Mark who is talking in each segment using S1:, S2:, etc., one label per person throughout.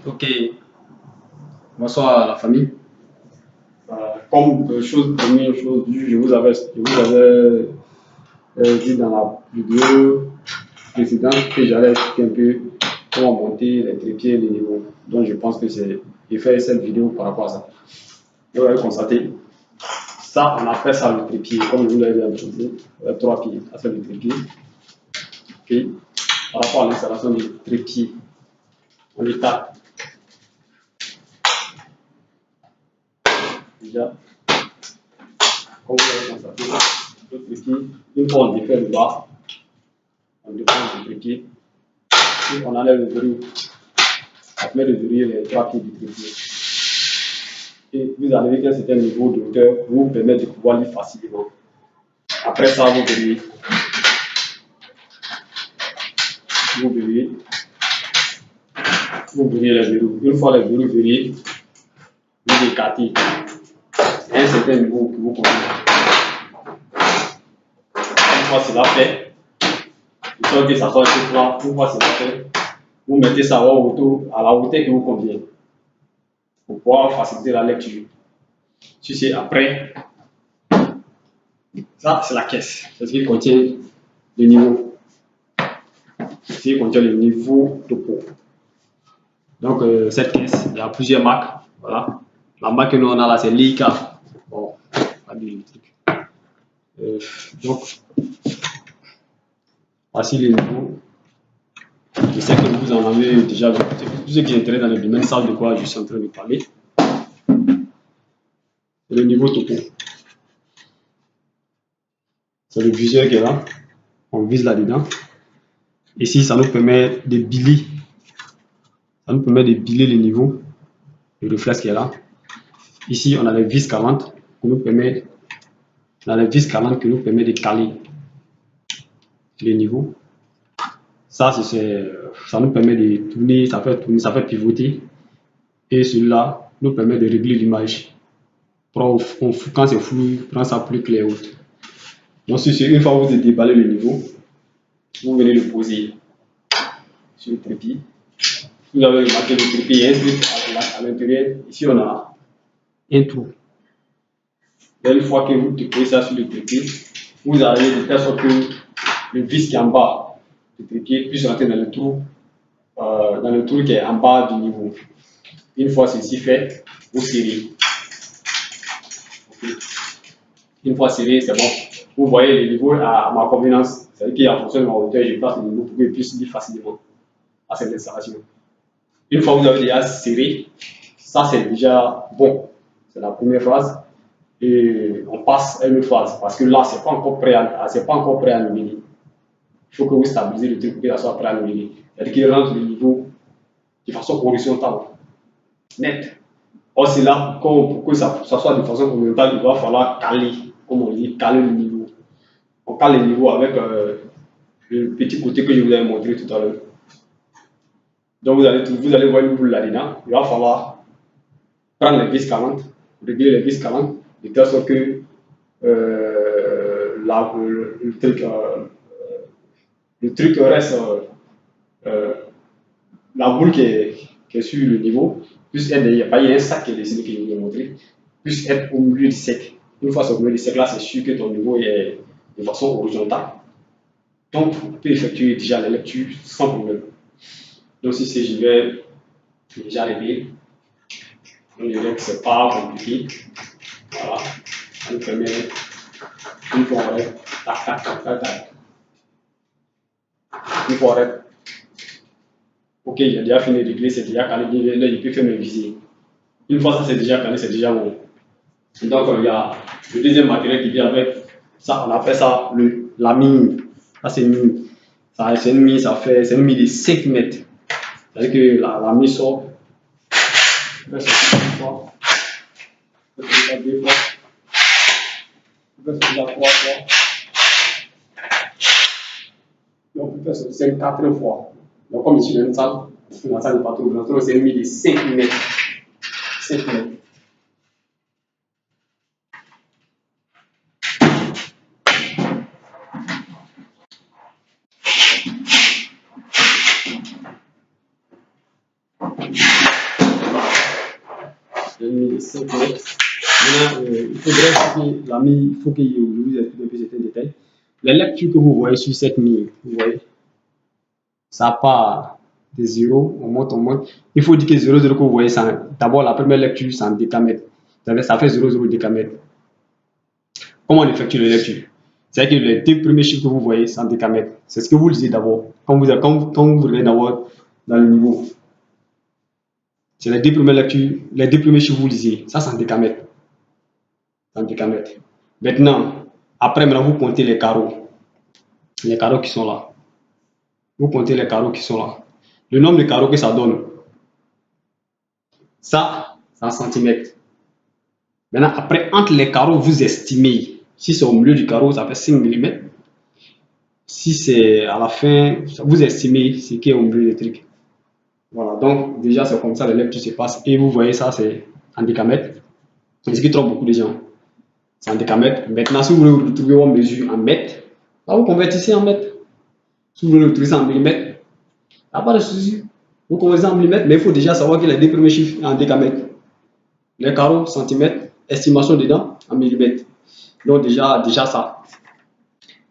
S1: Ok, bonsoir la famille. Comme première chose, je vous avais dit dans la vidéo précédente que j'allais expliquer un peu comment monter les trépieds et les niveaux. Donc je pense que j'ai fait cette vidéo par rapport à ça. Vous allez constater, ça on appelle ça le trépied, comme vous l'avez dit, avec 3 pieds, ça c'est le trépied. Ok, par rapport à l'installation du trépied, on les tape. Déjà, comme vous l'avez constaté, le trépied, une fois on défait le bas, on défend le trépied, et on enlève le verrou. Ça permet de verrouiller les 3 pieds du trépied. Et vous arrivez qu'à un certain niveau de hauteur vous permet de pouvoir lire facilement. Après ça, vous verrouillez. Vous verrouillez les verrous. Une fois les verrous verrouillés, vous écartez. À un certain niveau que vous convenez. Une fois cela fait, il faut que ça soit un peu plat. Une fois cela fait, vous mettez ça à la hauteur qui vous convient pour pouvoir faciliter la lecture. Si c'est après, ça c'est la caisse. C'est ce qui contient le niveau. C'est ce qui contient le niveau topo. Donc cette caisse, il y a plusieurs marques. Voilà. La marque que nous on a là, c'est Leica. Bon, pas du truc. Donc, voici les niveaux. Je sais que vous en avez déjà vu. Tous ceux qui sont intéressés dans le domaine savent de quoi je suis en train de parler. Le niveau topo. C'est le viseur qui est là. On vise là-dedans. Ici, ça nous permet de biler. Ça nous permet de biler le niveau. Le réflexe qui est là. Ici, on a les vis 40 qui nous permet. On a les vis 40 qui nous permet de caler les niveaux. Ça nous permet de tourner, ça fait pivoter. Et celui-là nous permet de régler l'image. Quand c'est flou, prend ça plus clair. Donc, une fois que vous avez déballé le niveau, vous venez le poser sur le trépied. Vous avez remarqué le trépied, il y a un truc à l'intérieur. Ici, on a un trou. Et une fois que vous posez ça sur le trépied, vous allez de telle sorte que le vis qui est en bas du trépied puisse rentrer dans le trou qui est en bas du niveau. Une fois ceci fait, vous serrez. Okay. Une fois serré, c'est bon. Vous voyez le niveau à ma convenance. C'est-à-dire qu'en fonction de ma hauteur, je place le niveau pour qu'il puisse lire facilement à cette installation. Une fois que vous avez déjà serré, ça c'est déjà bon. C'est la première phase. Et on passe à une autre phase. Parce que là, ce n'est pas encore prêt à nominer. Il faut que vous stabilisez le truc pour que ça soit prêt à nominer. C'est-à-dire qu'il rentre le niveau de façon horizontale. Net. Or, c'est là, pour que ça soit de façon horizontale, il va falloir caler, comme on dit, caler le niveau. On cale le niveau avec le petit côté que je vous avais montré tout à l'heure. Donc, vous allez voir une boule là-dedans. Il va falloir prendre les vis 40, régler les vis 40, de telle sorte que le truc reste, la boule qui est sur le niveau, plus être, il y a un sac qui est dessiné que je vous ai montré, plus être au milieu du sec. Une fois au milieu du sec, là, c'est sûr que ton niveau est de façon horizontale. Donc, tu peux effectuer déjà la lecture sans problème. Donc, si je vais déjà régler, on dirait que ce n'est pas compliqué. Voilà, ça nous permet une fois on arrête, tac, tac, tac, tac, tac. Une fois on arrête. Ok, j'ai déjà fini de régler, c'est déjà calé, là je peux faire mes visées. Une fois ça c'est déjà calé, c'est déjà bon. Donc il y a le deuxième matériel qui vient avec ça, on appelle ça la mine. Ça c'est une mine. C'est une mine, c'est une mine de 5 mètres. C'est-à-dire que la mine sort. On peut sortir une fois. On peut sortir 2 fois. On peut sortir 3 fois. Et on peut sortir 4 fois. Donc comme ici dans une salle, la salle n'est pas trop grande, c'est une mine de 5 mètres. 5 mètres. j'ai mis 5 mètres. Maintenant, il faudrait que la mie, il faut que je vous explique un peu certains détails. Les lectures que vous voyez sur cette mie, vous voyez, ça part de 0, on monte. Il faut dire que 0, 0 que vous voyez, d'abord la première lecture, c'est en décamètre. Ça fait 0, 0 décamètre. Comment on effectue les lectures? C'est-à-dire que les deux premiers chiffres que vous voyez, c'est en décamètre. C'est ce que vous lisez d'abord. Quand vous regardez d'abord dans le niveau, c'est les deux premières lectures, les deux premiers chiffres que vous lisez. Ça, c'est en décamètre. En décamètre. Maintenant, vous comptez les carreaux. Les carreaux qui sont là. Vous comptez les carreaux qui sont là. Le nombre de carreaux que ça donne, ça, c'est en centimètres. Maintenant, après, entre les carreaux, vous estimez. Si c'est au milieu du carreau, ça fait 5 mm. Si c'est à la fin, vous estimez ce qui est au milieu du truc. Voilà, donc déjà, c'est comme ça les lectures se passent. Et vous voyez, ça, c'est en décamètre. C'est ce qui trompe beaucoup de gens. C'est en décamètre. Maintenant, si vous voulez retrouver vos mesures en mètres, là, vous convertissez en mètres. Si vous voulez retrouver ça en millimètres, il n'y a pas de souci. Vous convertissez en millimètres, mais il faut déjà savoir que les deux premiers chiffres en décamètre. Les carreaux, centimètres, estimation dedans en millimètres. Donc déjà ça.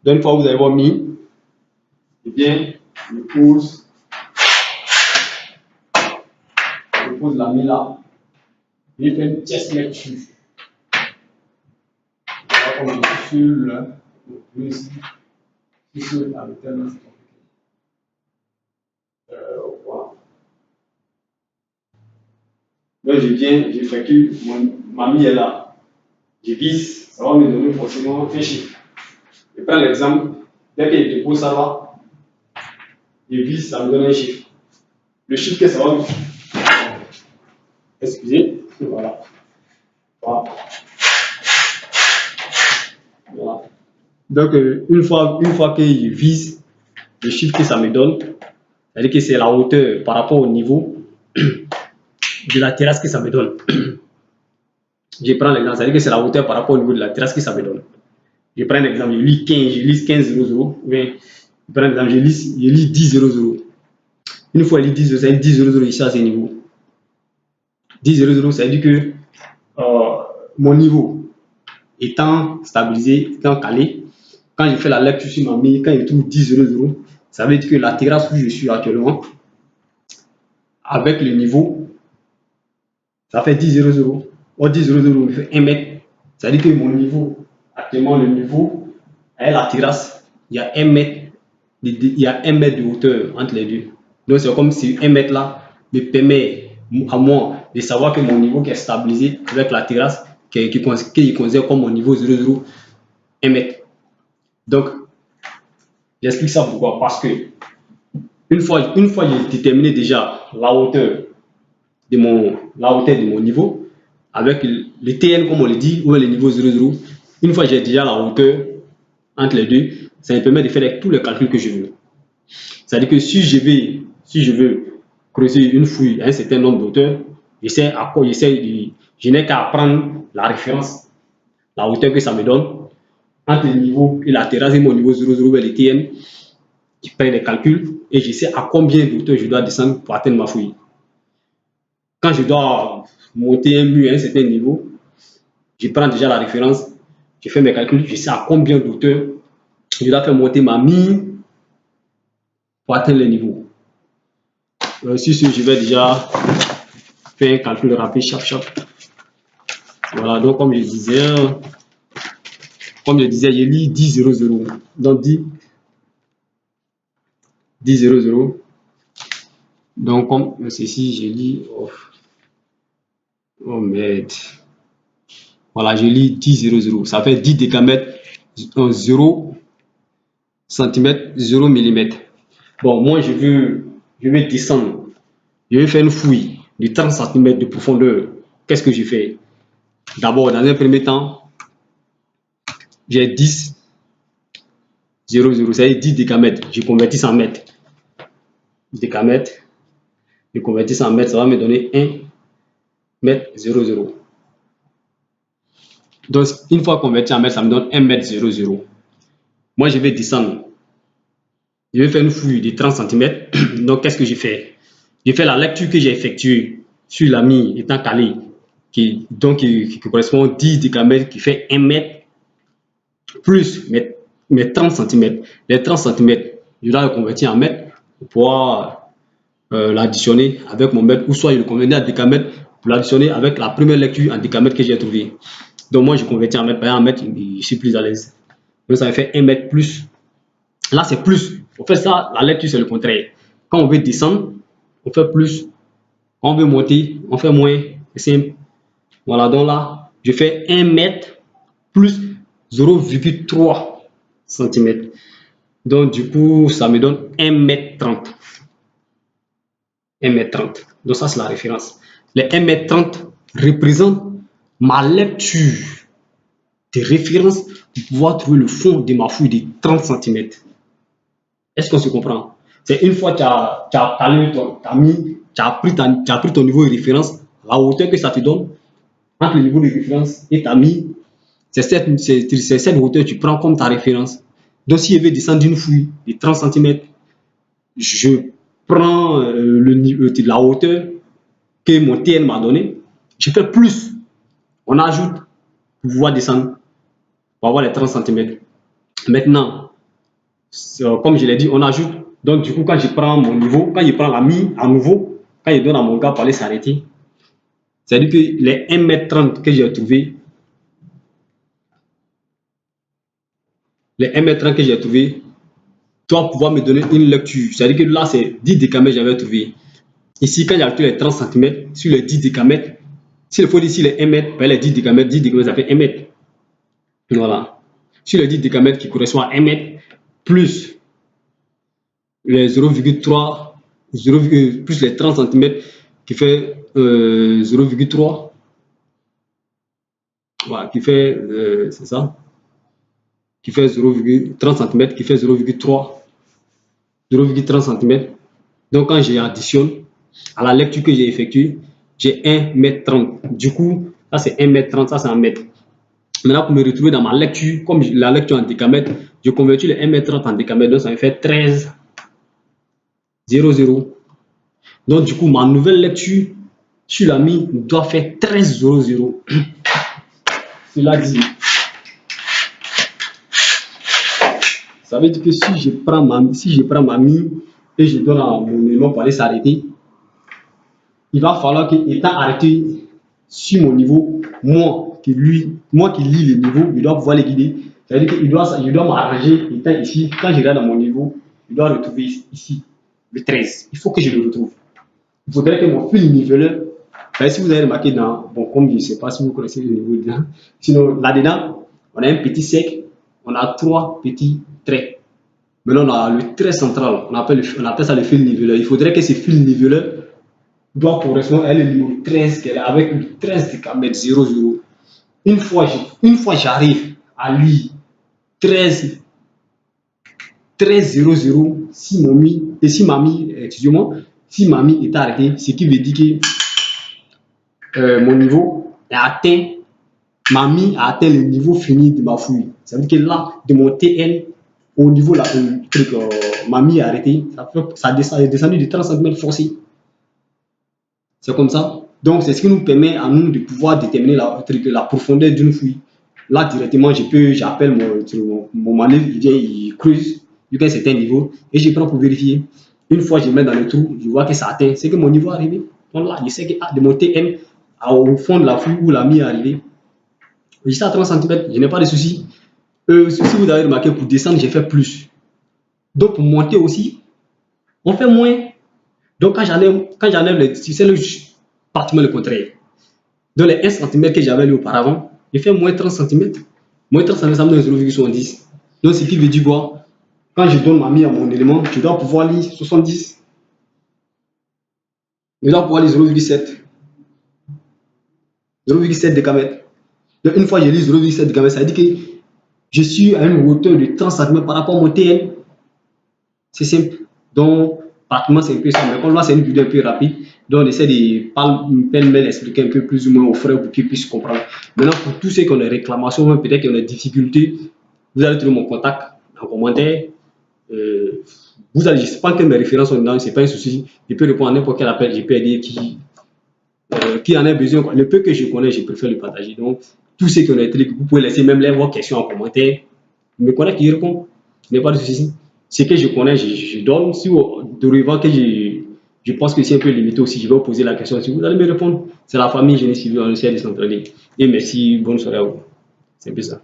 S1: Donc une fois que vous avez mis, eh bien, je pose la mie là. Je fais une pièce lecture. Voilà, comme je suis sur la méthode. Voilà. Donc je viens, j'effectue, ma mie est là. Je vise, ça va me donner forcément un chiffre. Je prends l'exemple, dès que je dépose ça là, je vise, ça me donne un chiffre. Le chiffre que ça va me... Excusez, voilà. Voilà. Donc, une fois que je vise le chiffre que ça me donne, c'est-à-dire que c'est la hauteur par rapport au niveau de la terrasse que ça me donne. Je prends l'exemple, c'est-à-dire que c'est la hauteur par rapport au niveau de la terrasse que ça me donne. Je prends l'exemple, je lis 15 00, je prends l'exemple, je lis 10 00. Une fois je lis 10 00, ça veut dire 10 00 ici à ce niveau. 10 00, ça veut dire que mon niveau étant stabilisé, étant calé, quand je fais la lecture sur ma mie, quand je trouve 10 00, ça veut dire que la terrasse où je suis actuellement, avec le niveau, ça fait 10 00. Or 10 00 me fait 1 mètre. Ça veut dire que mon niveau, actuellement le niveau, avec la terrasse, il y a 1 mètre, de hauteur entre les deux. Donc c'est comme si 1 mètre là me permet à moi de savoir que mon niveau qui est stabilisé avec la terrasse, qui considère comme mon niveau 0,0, 1 mètre. Donc, j'explique ça pourquoi. Parce que une fois j'ai déterminé déjà la hauteur de mon niveau, avec le TN comme on le dit, ou le niveau 0,0, une fois j'ai déjà la hauteur entre les deux, ça me permet de faire tous les calculs que je veux. C'est-à-dire que si je veux creuser une fouille à un certain nombre d'auteurs, je n'ai qu'à prendre la référence, la hauteur que ça me donne, entre le niveau et la terrasse et mon niveau 0,0 vers le TN, je fais les calculs et je sais à combien d'auteurs je dois descendre pour atteindre ma fouille. Quand je dois monter un mur à un certain niveau, je prends déjà la référence, je fais mes calculs, je sais à combien d'auteurs je dois faire monter ma mie pour atteindre le niveau. Sur ce, je vais déjà faire un calcul rapide, chap. Voilà, donc comme je disais, je lis 10 00. Donc 10 00. Donc comme ceci, je lis. Oh merde. Voilà, je lis 10 00. Ça fait 10 décamètres, 0 cm, 0 mm. Bon, moi je vais descendre. Je vais faire une fouille de 30 cm de profondeur. Qu'est-ce que je fais? D'abord, dans un premier temps, j'ai 10 0,0, c'est-à-dire 10 décamètres. Je convertis en mètres. Décamètres. Je convertis en mètres, ça va me donner 1 mètre 0,0. Donc, une fois converti en mètres, ça me donne 1 mètre 0,0. Moi, je vais descendre. Je vais faire une fouille de 30 cm. Donc, qu'est-ce que je fais? Je fais la lecture que j'ai effectuée sur la mie étant calée. qui correspond à 10 décamètres, qui fait 1 mètre, plus mes 30 cm. Les 30 cm, je dois le convertir en mètres pour pouvoir l'additionner avec mon mètre, ou soit je le convertis en décamètre pour l'additionner avec la première lecture en décamètre que j'ai trouvé. Donc moi je convertis en mètre, par exemple en mètre, je suis plus à l'aise. Donc ça me fait 1 mètre plus. Là c'est plus. On fait ça, la lecture c'est le contraire. Quand on veut descendre, on fait plus. Quand on veut monter, on fait moins. C'est simple. Voilà, donc là, je fais 1 mètre plus 0,3 cm. Donc du coup, ça me donne 1 mètre 30. 1 mètre 30. Donc ça c'est la référence. Les 1 mètre 30 représentent ma lecture de référence pour pouvoir trouver le fond de ma fouille de 30 cm. Est-ce qu'on se comprend? C'est une fois que tu as pris ton niveau de référence, la hauteur que ça te donne, entre le niveau de référence et tu as mis, c'est cette hauteur que tu prends comme ta référence. Donc si je veux descendre d'une fouille de 30 cm, je prends la hauteur que mon TN m'a donné, je fais plus, on ajoute pour pouvoir descendre, pour avoir les 30 cm. Maintenant, comme je l'ai dit, on ajoute. Donc du coup, quand je prends mon niveau, quand je prends la mie à nouveau, quand je donne à mon gars pour aller s'arrêter, c'est-à-dire que les 1 mètre 30 que j'ai trouvé, doivent pouvoir me donner une lecture. C'est-à-dire que là, c'est 10 décamètres que j'avais trouvé. Ici, quand j'ai les 30 cm sur les 10 décamètres, s'il faut dire ici les 1 mètre, les 10 décamètres, ça fait 1 mètre. Voilà. Sur les 10 décamètres qui correspond à 1 mètre, plus les 0,3, plus les 30 cm qui fait 0,3. Voilà, qui fait, c'est ça, qui fait 0,30 cm, qui fait 0,3, 0,30 cm. Donc quand j'additionne à la lecture que j'ai effectuée, j'ai 1 mètre 30. Du coup, ça c'est 1 mètre 30, ça c'est 1 mètre. Maintenant, pour me retrouver dans ma lecture, comme la lecture en décamètre, je convertis les 1 mètre 30 en décamètre, donc ça me fait 13, 0,0. Donc du coup, ma nouvelle lecture sur la mie doit faire 13,00. Cela dit, ça veut dire que si je prends ma mie et je donne à mon élément pour aller s'arrêter, il va falloir qu'étant arrêté sur mon niveau, moi qui lis les niveaux, il doit pouvoir les guider. C'est-à-dire qu'il doit m'arranger, étant ici, quand je regarde à mon niveau, il doit retrouver ici le 13. Il faut que je le retrouve. Il faudrait que mon fil niveleur, si vous avez remarqué dans, bon, comme je ne sais pas si vous connaissez le niveau dedans, sinon là-dedans, on a un petit cercle, on a 3 petits traits. Maintenant, on a le trait central, on appelle ça le fil niveleur. Il faudrait que ce fil niveleur doit correspondre à le niveau 13 qu'elle a avec le 13 décamètre 00. Une fois j'arrive à lire 13 00, si ma mie est arrêtée, ce qui veut dire que mon niveau est atteint, ma mie a atteint le niveau fini de ma fouille. Ça veut dire que là, de mon TN au niveau là, ma mie est arrêtée, ça est descendu de 30 cm forcé. C'est comme ça. Donc, c'est ce qui nous permet à nous de pouvoir déterminer la profondeur d'une fouille. Là, directement, j'appelle mon manœuvre, il vient, il creuse jusqu'à un certain niveau et je prends pour vérifier. Une fois que je mets dans le trou, je vois que ça atteint. C'est que mon niveau est arrivé. Donc là, je sais que de mon TM au fond de la fouille où la mie est arrivée, juste à 30 cm, je n'ai pas de souci. Si vous avez remarqué, pour descendre, j'ai fait plus. Donc, pour monter aussi, on fait moins. Donc, quand j'enlève c'est pratiquement le contraire. Donc, les 1 cm que j'avais lu auparavant, je fais moins 30 cm. Moins 30 cm, ça me donne 0,70. Donc, ce qui veut dire quoi? Quand je donne ma mie à mon élément, je dois pouvoir lire 70. Je dois pouvoir lire 0,7. 0,7 décamètre. Donc, une fois que je lis 0,7 décamètre, ça veut dire que je suis à une hauteur de 30 cm par rapport à mon TN. C'est simple. Donc, pratiquement, c'est un peu ça. Mais comme là, c'est une vidéo un peu rapide, donc on essaie de pêle-mêle expliquer un peu plus ou moins aux frères pour qu'ils puissent comprendre. Maintenant, pour tous ceux qui ont des réclamations, peut-être qui ont des difficultés, vous allez trouver mon contact en commentaire. Je ne sais pas que mes références sont dedans, ce n'est pas un souci. Je peux répondre à n'importe quel appel, je peux aider qui
S2: qui en a besoin, quoi. Le peu que je connais, je préfère le partager. Donc, tous ceux qui ont des trucs, vous pouvez laisser même vos questions en commentaire. Je me connais qui répond. Il n'y a pas de souci. Ce que je connais, je donne. Si dorénavant que je pense que c'est un peu limité aussi, je vais vous poser la question. Si vous allez me répondre, c'est la famille Génie Civil, on essaie de s'entraider. Et merci, bonne soirée à vous. C'est un peu ça.